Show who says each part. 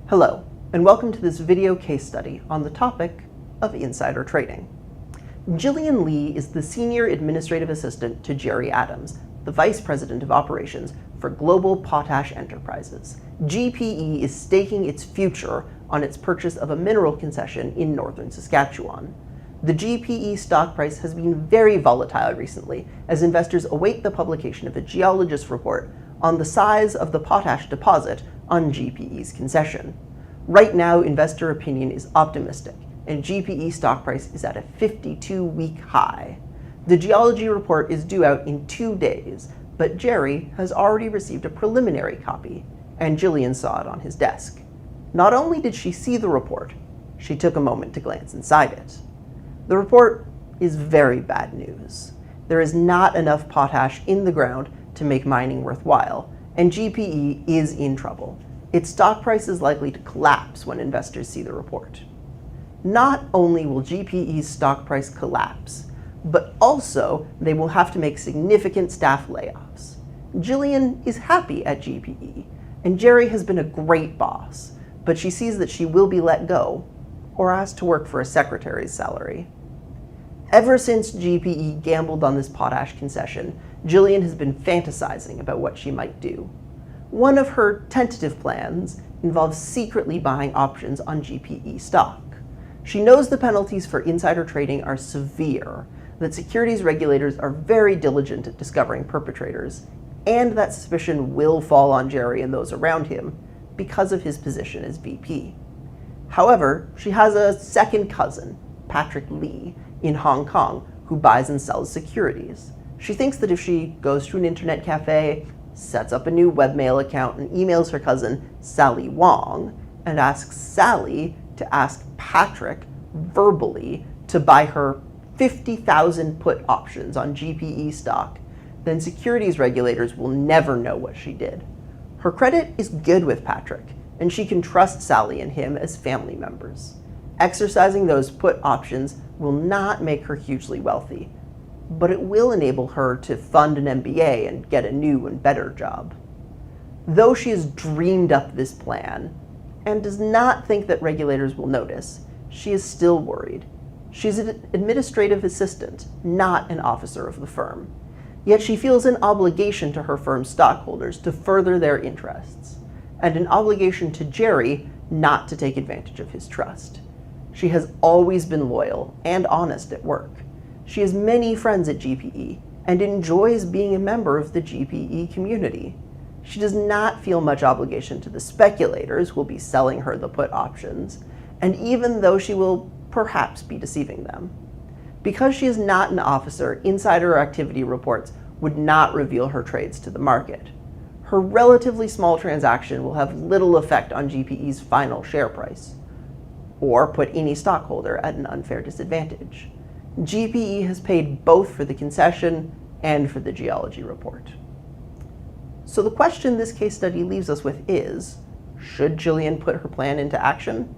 Speaker 1: Hello, and welcome to this video case study on the topic of insider trading. Gillian Lee is the Senior Administrative Assistant to Jerry Adams, the Vice President of Operations for Global Potash Enterprises. GPE is staking its future on its purchase of a mineral concession in northern Saskatchewan. The GPE stock price has been very volatile recently as investors await the publication of a geologist report on the size of the potash deposit on GPE's concession. Right now, investor opinion is optimistic, and GPE stock price is at a 52-week high. The geology report is due out in 2 days, but Jerry has already received a preliminary copy, and Gillian saw it on his desk. Not only did she see the report, she took a moment to glance inside it. The report is very bad news. There is not enough potash in the ground to make mining worthwhile, and GPE is in trouble. Its stock price is likely to collapse when investors see the report. Not only will GPE's stock price collapse, but also they will have to make significant staff layoffs. Gillian is happy at GPE, and Jerry has been a great boss, but she sees that she will be let go or asked to work for a secretary's salary. Ever since GPE gambled on this potash concession, Gillian has been fantasizing about what she might do. One of her tentative plans involves secretly buying options on GPE stock. She knows the penalties for insider trading are severe, that securities regulators are very diligent at discovering perpetrators, and that suspicion will fall on Jerry and those around him because of his position as VP. However, she has a second cousin, Patrick Lee, in Hong Kong, who buys and sells securities. She thinks that if she goes to an internet cafe, sets up a new webmail account, and emails her cousin, Sally Wong, and asks Sally to ask Patrick verbally to buy her 50,000 put options on GPE stock, then securities regulators will never know what she did. Her credit is good with Patrick, and she can trust Sally and him as family members. Exercising those put options will not make her hugely wealthy, but it will enable her to fund an MBA and get a new and better job. Though she has dreamed up this plan and does not think that regulators will notice, she is still worried. She's an administrative assistant, not an officer of the firm. Yet she feels an obligation to her firm's stockholders to further their interests, and an obligation to Jerry not to take advantage of his trust. She has always been loyal and honest at work. She has many friends at GPE and enjoys being a member of the GPE community. She does not feel much obligation to the speculators who will be selling her the put options, and even though she will perhaps be deceiving them. Because she is not an officer, insider activity reports would not reveal her trades to the market. Her relatively small transaction will have little effect on GPE's final share price, or put any stockholder at an unfair disadvantage. GPE has paid both for the concession and for the geology report. So the question this case study leaves us with is, should Gillian put her plan into action?